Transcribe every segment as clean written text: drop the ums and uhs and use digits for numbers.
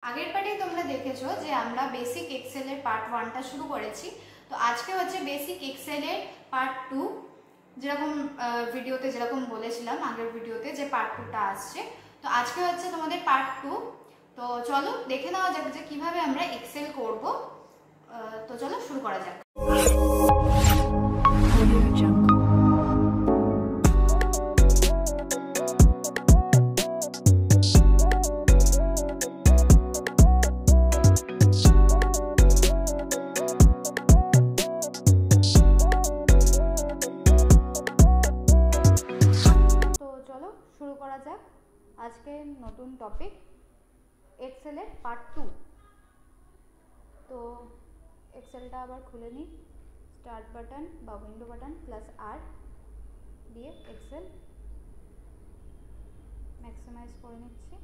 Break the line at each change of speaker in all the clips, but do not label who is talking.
আগের পার্টেই তোমরা দেখেছো যে আমরা বেসিক এক্সেলের পার্ট 1টা শুরু করেছি। তো আজকে হচ্ছে বেসিক এক্সেলের পার্ট 2। যেরকম ভিডিওতে যেরকম বলেছিলাম আগের ভিডিওতে যে পার্ট 2টা আসছে, তো আজকে হচ্ছে তোমাদের পার্ট 2। তো চলো দেখে নেওয়া যাক যে কিভাবে আমরা এক্সেল করব। তো চলো শুরু করা যাক। শুরু করা যাক আজকে নতুন টপিক এক্সেলের পার্ট 2। তো এক্সেলটা আবার খুলে নিই, স্টার্ট বাটন বা উইন্ডো বাটন প্লাস আর দিয়ে এক্সেল ম্যাক্সিমাইজ করে নিচ্ছি।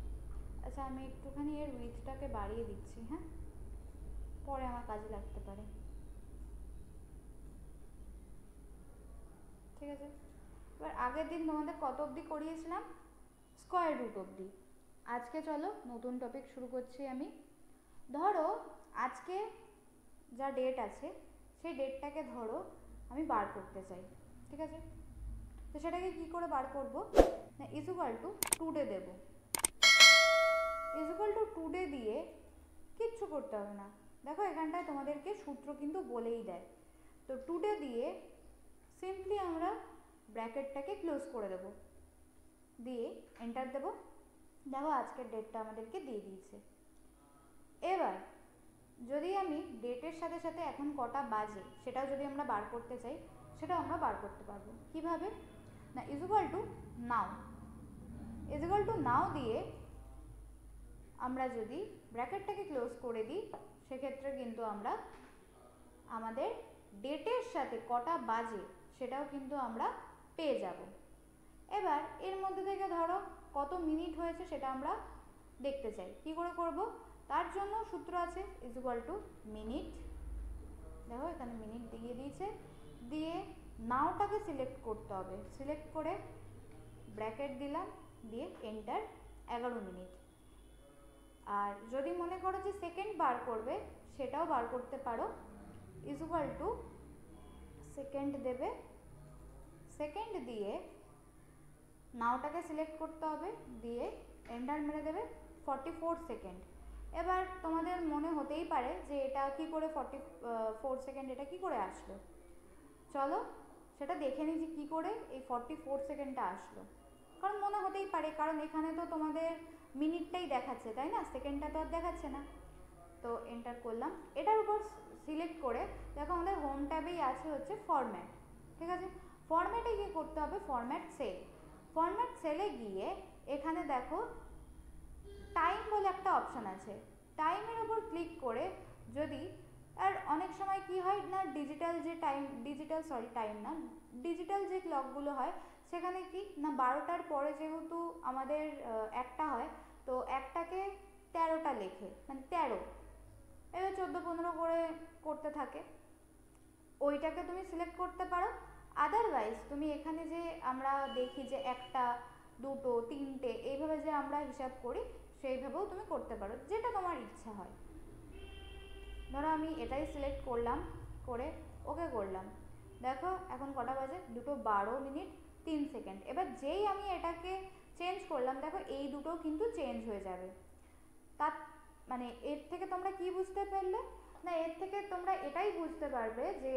আচ্ছা, আমি একটুখানি এর উইথটাকে বাড়িয়ে দিচ্ছি, হ্যাঁ, পরে আমার কাজে লাগতে পারে। ঠিক আছে, এবার আগের দিন তোমাদের কত অবধি করিয়েছিলাম? স্কোয়ার রুট অবধি। আজকে চলো নতুন টপিক শুরু করছি আমি। ধরো আজকে যা ডেট আছে সেই ডেটটাকে ধরো আমি বার করতে চাই, ঠিক আছে? তো সেটাকে কি করে বার করব না, ইকুয়াল টু টুডে দেবো। ইকুয়াল টু টুডে দিয়ে কিচ্ছু করতে হবে না, দেখো এখানটায় তোমাদেরকে সূত্র কিন্তু বলেই দেয়। তো টুডে দিয়ে সিম্পলি আমরা ব্র্যাকেটটাকে ক্লোজ করে দেব, দিয়ে এন্টার দেব। দেখো আজকের ডেটটা আমাদেরকে দিয়ে দিয়েছে। এবার যদি আমি ডেটের সাথে সাথে এখন কটা বাজে সেটাও যদি আমরা বার করতে চাই, সেটাও আমরা বার করতে পারবো। কিভাবে না, ইকুয়াল টু নাও, ইকুয়াল টু নাও দিয়ে আমরা যদি ব্র্যাকেটটাকে ক্লোজ করে দিই, সেক্ষেত্রে কিন্তু আমরা আমাদের ডেটের সাথে কটা বাজে সেটাও কিন্তু আমরা পেয়ে যাব। এবার এর মধ্যে থেকে ধরো কত মিনিট হয়েছে সেটা আমরা দেখতে চাই, কি করে করব? তার জন্য সূত্র আছে ইকুয়াল টু মিনিট। দেখো এখানে মিনিট দিয়ে দিয়েছে, দিয়ে নাওটাকে সিলেক্ট করতে হবে, সিলেক্ট করে ব্র্যাকেট দিলাম, দিয়ে এন্টার 11 মিনিট। আর যদি মনে করো যে সেকেন্ড বার করবে, সেটাও বার করতে পারো। ইকুয়াল টু সেকেন্ড দেবে, সেকেন্ড দিয়ে নাওটাকে সিলেক্ট করতে হবে, দিয়ে এন্টার মেরে দেবে 44 সেকেন্ড। এবার তোমাদের মনে হতেই পারে যে এটা কি করে 44 সেকেন্ড এটা কি করে আসলো। চলো সেটা দেখে নিই যে কী করে এই 44 সেকেন্ডটা আসলো। কারণ মনে হতেই পারে, কারণ এখানে তো তোমাদের মিনিটটাই দেখাচ্ছে, তাই না? সেকেন্ডটা তো আর দেখাচ্ছে না। তো এন্টার করলাম, এটার উপর সিলেক্ট করে দেখো আমাদের হোম ট্যাবেই আছে হচ্ছে ফরম্যাট। ঠিক আছে, ফরম্যাটে গিয়ে করতে হবে ফরম্যাট সেল। ফরম্যাট সেলে গিয়ে এখানে দেখো টাইম বলে একটা অপশান আছে, টাইমের উপর ক্লিক করে যদি, আর অনেক সময় কি হয় না, ডিজিটাল যে টাইম, ডিজিটাল যে ক্লকগুলো হয় সেখানে কি না 12টার পরে যেহেতু আমাদের একটা হয়, তো একটাকে 13টা লেখে, মানে 13, এবার 14-15 করে করতে থাকে। ওইটাকে তুমি সিলেক্ট করতে পারো। আদারওয়াইজ তুমি এখানে যে আমরা দেখি যে একটা, দুটো, তিনটে এইভাবে যে আমরা হিসাব করি, সেইভাবেও তুমি করতে পারো, যেটা তোমার ইচ্ছা হয়। ধরো আমি এটাই সিলেক্ট করলাম, করে ওকে করলাম। দেখো এখন কটা বাজে, 2:12:03। এবার যেই আমি এটাকে চেঞ্জ করলাম, দেখো এই দুটো কিন্তু চেঞ্জ হয়ে যাবে। তার মানে এর থেকে তোমরা কি বুঝতে পারলে না, এর থেকে তোমরা এটাই বুঝতে পারবে যে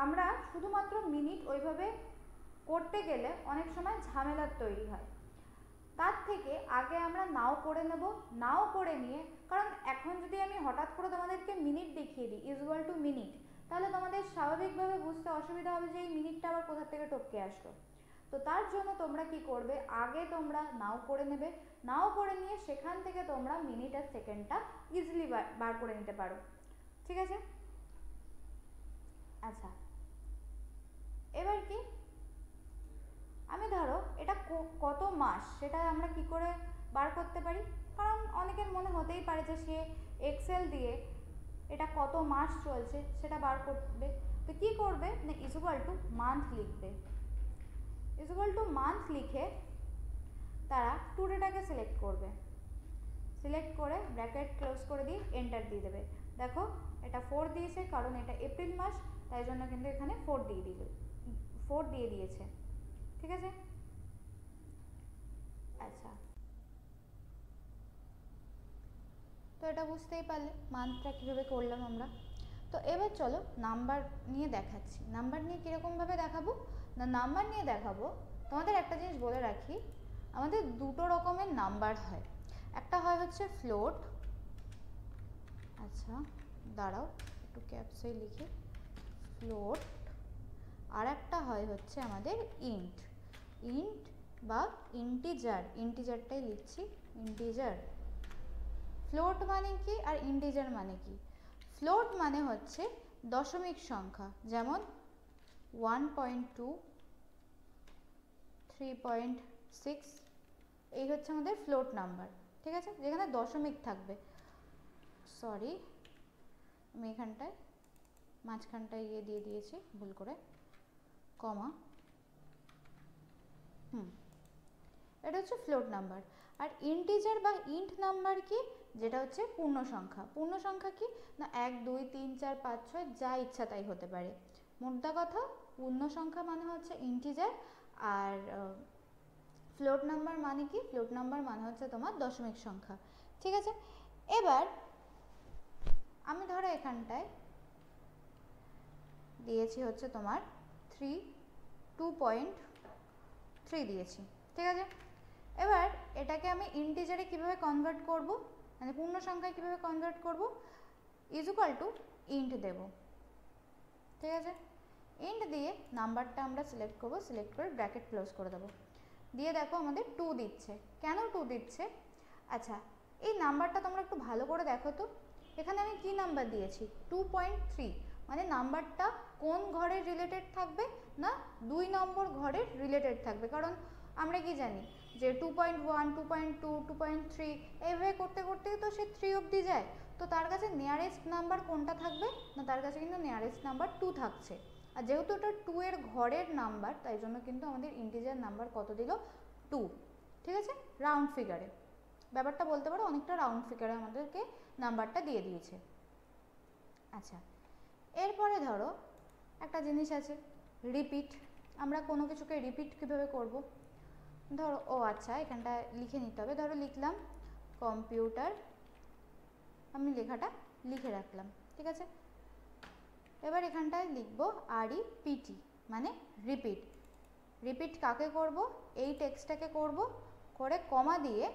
আমরা শুধুমাত্র মিনিট ওইভাবে করতে গেলে অনেক সময় ঝামেলার তৈরি হয়। তার থেকে আগে আমরা নাও করে নেব, নাও করে নিয়ে, কারণ এখন যদি আমি হঠাৎ করে তোমাদেরকে মিনিট দেখিয়ে দিই ইকুয়াল টু মিনিট, তাহলে তোমাদের স্বাভাবিকভাবে বুঝতে অসুবিধা হবে যে এই মিনিটটা আবার কোথা থেকে টপকে আসলো। তো তার জন্য তোমরা কি করবে, আগে তোমরা নাও করে নেবে, নাও করে নিয়ে সেখান থেকে তোমরা মিনিট আর সেকেন্ডটা ইজিলি বার করে নিতে পারো। ঠিক আছে, আচ্ছা এবার কি, আমি ধরো এটা কত মাস সেটা আমরা কি করে বার করতে পারি, কারণ অনেকের মনে হতেই পারে যে সে এক্সেল দিয়ে এটা কত মাস চলছে সেটা বার করবে। তো কি করবে না, ইকুয়াল টু মান্থ লিখবে। ইকুয়াল টু মান্থ লিখে তারা টুডেটাকে সিলেক্ট করবে, সিলেক্ট করে ব্র্যাকেট ক্লোজ করে দিয়ে এন্টার দিয়ে দেবে। দেখো এটা 4 দিয়েছে, কারণ এটা এপ্রিল মাস, তাই জন্য কিন্তু এখানে 4 দিয়ে দিয়েছে। ঠিক আছে, আচ্ছা, তো এটা বুঝতেই পারলে মান্থটা কীভাবে করলাম আমরা। তো এবার চলো নাম্বার নিয়ে দেখাচ্ছি। নাম্বার নিয়ে কীরকমভাবে দেখাবো না, নাম্বার নিয়ে দেখাবো, তোমাদের একটা জিনিস বলে রাখি, আমাদের দুটো রকমের নাম্বার হয়। একটা হয় হচ্ছে ফ্লোট, আচ্ছা দাঁড়াও একটু ক্যাপসে লিখে, ফ্লোট, আর একটা হয় হচ্ছে আমাদের ইন্ট। ইন্ট বা ইন্টিজার, ইন্টিজারটাই লিখছি, ইন্টিজার। ফ্লোট মানে কি আর ইন্টিজার মানে কি? ফ্লোট মানে হচ্ছে দশমিক সংখ্যা, যেমন 1.2, 3.6, এই হচ্ছে আমাদের ফ্লোট নাম্বার। ঠিক আছে, যেখানে দশমিক থাকবে। সরি, আমি এখানটায় মাঝখানটায় ইয়ে দিয়ে দিয়েছি ভুল করে, কমা। এটা হচ্ছে ফ্লোট নাম্বার। আর ইন্টিজার বা ইন্ট নাম্বার কি? যেটা হচ্ছে পূর্ণ সংখ্যা। পূর্ণ সংখ্যা কি না 1, 2, 3, 4, 5, 6 যা ইচ্ছা তাই হতে পারে। মোদ্দা কথা পূর্ণ সংখ্যা মানে হচ্ছে ইন্টিজার, আর ফ্লোট নাম্বার মানে কি? ফ্লোট নাম্বার মানে হচ্ছে তোমার দশমিক সংখ্যা। ঠিক আছে, এবার আমি ধরো এখানটায় দিয়েছি হচ্ছে তোমার 2.3 দিয়েছি। ঠিক আছে, এবার এটাকে আমি ইন্টিজারে কিভাবে কনভার্ট করব, মানে পূর্ণ সংখ্যায় কিভাবে কনভার্ট করব, ইজ ইকুয়াল টু ইন্ট দেব। ঠিক আছে, ইন্ট দিয়ে নাম্বারটা আমরা সিলেক্ট করব, সিলেক্ট করে ব্র্যাকেট ক্লোজ করে দেবো, দিয়ে দেখো আমাদের 2 দিচ্ছে। কেন 2 দিচ্ছে? আচ্ছা, এই নাম্বারটা তোমরা একটু ভালো করে দেখো তো, এখানে আমি কি নাম্বার দিয়েছি? 2.3, মানে নাম্বারটা কোন ঘরের রিলেটেড থাকবে না 2 নম্বর ঘরের রিলেটেড থাকবে। কারণ আমরা কি জানি যে 2.1, 2.2, 2.3 এইভাবে করতে করতেই তো সে 3 অবধি যায়। তো তার কাছে নিয়ারেস্ট নাম্বার কোনটা থাকবে না, তার কাছে কিন্তু নিয়ারেস্ট নাম্বার 2 থাকছে। আর যেহেতু এটা 2 এর ঘরের নাম্বার, তাই জন্য কিন্তু আমাদের ইন্টিজার নাম্বার কত দিল? 2। ঠিক আছে, রাউন্ড ফিগারে, ব্যাপারটা বলতে পারো অনেকটা রাউন্ড ফিগারে আমাদেরকে নাম্বারটা দিয়ে দিয়েছে। আচ্ছা, এরপরে ধরো একটা জিনিস আছে রিপিট। আমরা কোনো কিছুকে রিপিট কীভাবে করব? ধরো, ও আচ্ছা এখানটা লিখে নিতে হবে। ধরো লিখলাম কম্পিউটার, আমি লেখাটা লিখে রাখলাম। ঠিক আছে, এবার এখানটায় লিখব REPT, মানে রিপিট। রিপিট কাকে করব? এই টেক্সটটাকে করব, করে কমা দিয়ে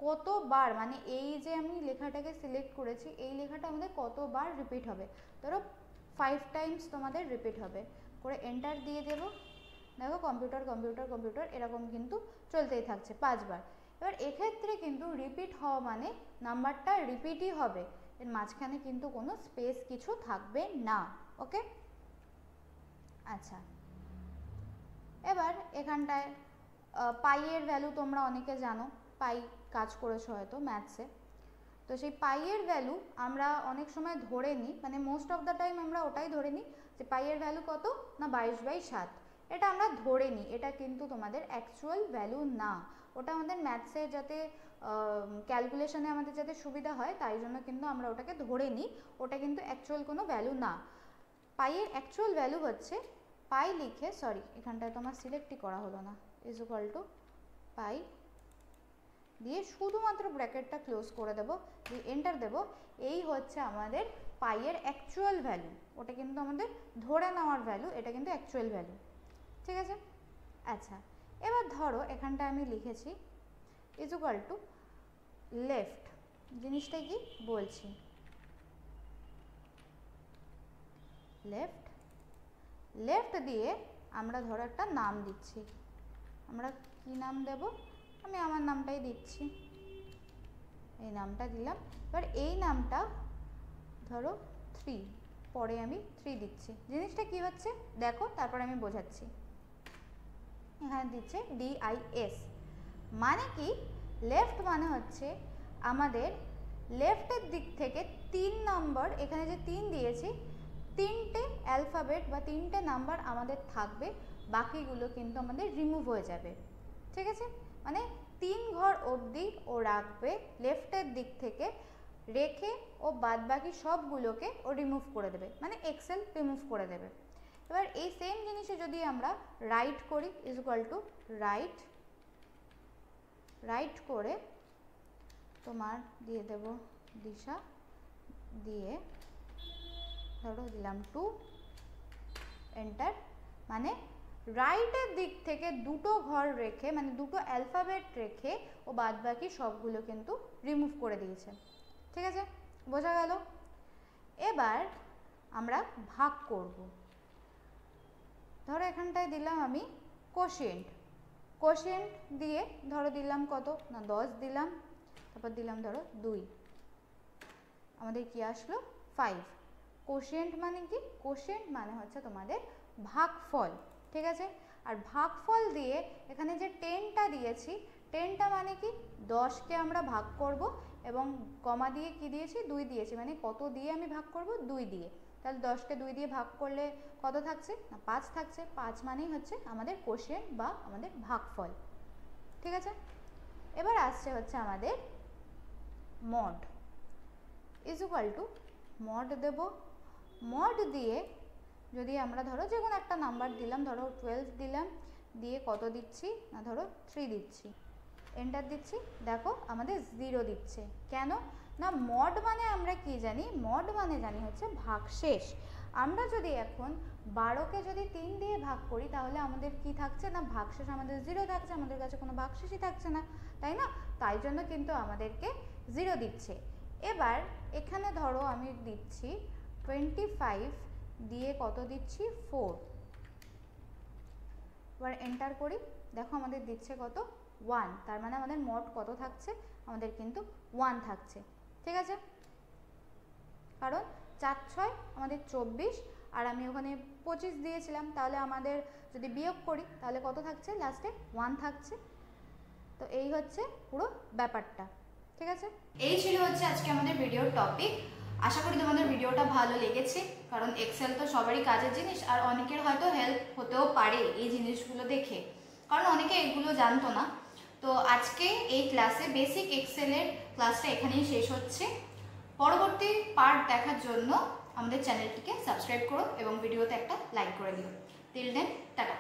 কতবার, মানে এই যে আমি লেখাটাকে সিলেক্ট করেছি, এই লেখাটা আমাদের কতবার রিপিট হবে। ধরো 5 টাইমস তোমাদের রিপিট হবে, করে এন্টার দিয়ে দেব। দেখো কম্পিউটার কম্পিউটার কম্পিউটার এরকম কিন্তু চলতেই থাকছে 5 বার। এবার এক্ষেত্রে কিন্তু রিপিট হওয়া মানে নাম্বারটা রিপিটই হবে, এর মাঝখানে কিন্তু কোনো স্পেস কিছু থাকবে না। ওকে, আচ্ছা, এবার এখানটায় পাইয়ের ভ্যালু তোমরা অনেকে জানো, পাই কাজ করেছো হয়তো ম্যাথসে। তো সেই পাইয়ের ভ্যালু আমরা অনেক সময় ধরে নিই, মানে মোস্ট অফ দ্য টাইম আমরা ওটাই ধরে নিই যে পাইয়ের ভ্যালু কত না 22/7। এটা আমরা ধরে নিই, এটা কিন্তু তোমাদের অ্যাকচুয়াল ভ্যালু না। ওটা আমাদের ম্যাথসে যাতে ক্যালকুলেশনে আমাদের যাতে সুবিধা হয়, তাই জন্য কিন্তু আমরা ওটাকে ধরে নিই, ওটা কিন্তু অ্যাকচুয়াল কোনো ভ্যালু না। পাইয়ের অ্যাকচুয়াল ভ্যালু হচ্ছে, পাই লিখে, সরি এখানটায় তোমার সিলেক্টই করা হলো না, ইজ ইকুয়াল টু পাই দিয়ে শুধুমাত্র ব্র্যাকেটটা ক্লোজ করে দেবো, দিয়ে এন্টার দেবো। এই হচ্ছে আমাদের পাইয়ের অ্যাকচুয়াল ভ্যালু, ওটা কিন্তু আমাদের ধরে নেওয়ার ভ্যালু, এটা কিন্তু অ্যাকচুয়াল ভ্যালু। ঠিক আছে, আচ্ছা, এবার ধরো এখানটা আমি লিখেছি ইজ ইকুয়াল টু লেফট। জিনিসটা কি বলছি, লেফট, লেফট দিয়ে আমরা ধরো একটা নাম দিচ্ছি। আমরা কি নাম দেব? আমি আমার নামটাই দিচ্ছি, এই নামটা দিলাম। এবার এই নামটা ধরো 3, পরে আমি 3 দিচ্ছি। জিনিসটা কি হচ্ছে দেখো, তারপর আমি বোঝাচ্ছি। এখানে দিচ্ছে DIS, মানে কি লেফট মানে হচ্ছে আমাদের লেফটের দিক থেকে 3 নম্বর, এখানে যে 3 দিয়েছি, 3টে অ্যালফাবেট বা 3টে নাম্বার আমাদের থাকবে, বাকিগুলো কিন্তু আমাদের রিমুভ হয়ে যাবে। ঠিক আছে, মানে 3 ঘর অবধি ও রাখবে লেফটের দিক থেকে, রেখে ও বাদ বাকি সবগুলোকে ও রিমুভ করে দেবে, মানে এক্সেল রিমুভ করে দেবে। এবার এই সেম জিনিসে যদি আমরা রাইট করি, ইজ ইকুয়াল টু রাইট করে তোমার দিয়ে দেব দিশা, দিয়ে ধরো দিলাম 2, এন্টার। মানে রাইটের দিক থেকে দুটো ঘর রেখে, মানে দুটো অ্যালফাবেট রেখে ও বাদ বাকি সবগুলো কিন্তু রিমুভ করে দিয়েছে। ঠিক আছে, বোঝা গেল? এবার আমরা ভাগ করব। ধরো এখানটায় দিলাম আমি কোশিয়েন্ট দিয়ে ধরো দিলাম কত না 10 দিলাম, তারপর দিলাম ধরো 2, আমাদের কি আসলো 5। কোশিয়েন্ট মানে কি? কোশিয়েন্ট মানে হচ্ছে তোমাদের ভাগফল। ঠিক আছে, আর ভাগফল দিয়ে এখানে যে 10টা দিয়েছি, 10টা মানে কি 10কে আমরা ভাগ করব এবং কমা দিয়ে কি দিয়েছি 2 দিয়েছি, মানে কত দিয়ে আমি ভাগ করব 2 দিয়ে। তাহলে 10কে 2 দিয়ে ভাগ করলে কত থাকছে না 5 থাকছে। 5 মানেই হচ্ছে আমাদের কোশিয়েন্ট বা আমাদের ভাগফল। ঠিক আছে, এবার আসছে হচ্ছে আমাদের mod, is equal to mod দেব। মড দিয়ে যদি আমরা ধরো যে কোনো একটা নাম্বার দিলাম, ধরো 12 দিলাম, দিয়ে কত দিচ্ছি না ধরো 3 দিচ্ছি, এন্টার দিচ্ছি, দেখো আমাদের 0 দিচ্ছে। কেন না মড মানে আমরা কি জানি? মড মানে জানি হচ্ছে ভাগশেষ। আমরা যদি এখন 12কে যদি 3 দিয়ে ভাগ করি তাহলে আমাদের কি থাকছে না ভাগশেষ আমাদের 0 থাকছে, আমাদের কাছে কোনো ভাগশেষই থাকছে না, তাই না? তাই জন্য কিন্তু আমাদেরকে 0 দিচ্ছে। এবার এখানে ধরো আমি দিচ্ছি 25 দিয়ে কত দিচ্ছি 4, এবার এন্টার করি, দেখো আমাদের দিচ্ছে কত 1, তার মানে আমাদের মোট কত থাকছে? আমাদের কিন্তু 1 থাকছে। ঠিক আছে, কারণ 4 6 আমাদের 24, আর আমি ওখানে 25 দিয়েছিলাম, তাহলে আমাদের যদি বিয়োগ করি তাহলে কত থাকছে? লাস্টে 1 থাকছে। তো এই হচ্ছে পুরো ব্যাপারটা। ঠিক আছে, এই ছিল হচ্ছে আজকে আমাদের ভিডিওর টপিক। আশা করি তোমাদের ভিডিওটা ভালো লেগেছে, কারণ এক্সেল তো সবারই কাজের জিনিস, আর অনেকের হয়তো হেল্প হতেও পারে এই জিনিসগুলো দেখে, কারণ অনেকে এগুলো জানতো না। তো আজকে এই ক্লাসে বেসিক এক্সেলের ক্লাসটা এখানেই শেষ হচ্ছে। পরবর্তী পার্ট দেখার জন্য আমাদের চ্যানেলটিকে সাবস্ক্রাইব করো এবং ভিডিওতে একটা লাইক করে দিও। Till then, tata.